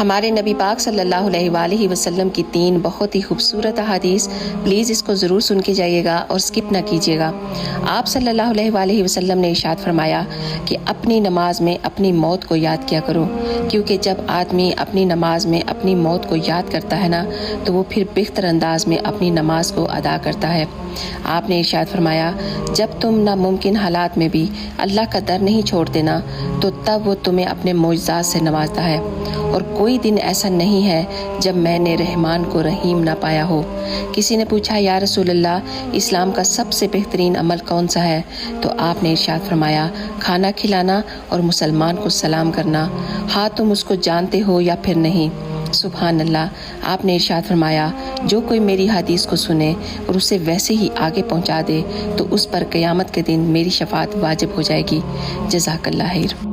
ہمارے نبی پاک صلی اللہ علیہ وآلہ وسلم کی 3 بہت ہی خوبصورت احادیث، پلیز اس کو ضرور سن کے جائیے گا اور سکپ نہ کیجیے گا۔ آپ صلی اللہ علیہ وآلہ وسلم نے ارشاد فرمایا کہ اپنی نماز میں اپنی موت کو یاد کیا کرو، کیونکہ جب آدمی اپنی نماز میں اپنی موت کو یاد کرتا ہے نا تو وہ پھر بہتر انداز میں اپنی نماز کو ادا کرتا ہے۔ آپ نے ارشاد فرمایا جب تم ناممکن حالات میں بھی اللہ کا در نہیں چھوڑتے نا تو تب وہ تمہیں اپنے معجزات سے نوازتا ہے، اور کوئی دن ایسا نہیں ہے جب میں نے رحمان کو رحیم نہ پایا ہو۔ کسی نے پوچھا یا رسول اللہ اسلام کا سب سے بہترین عمل کون سا ہے؟ تو آپ نے ارشاد فرمایا کھانا کھلانا اور مسلمان کو سلام کرنا، ہاں تم اس کو جانتے ہو یا پھر نہیں۔ سبحان اللہ۔ آپ نے ارشاد فرمایا جو کوئی میری حدیث کو سنے اور اسے ویسے ہی آگے پہنچا دے تو اس پر قیامت کے دن میری شفاعت واجب ہو جائے گی۔ جزاک اللہ خیر۔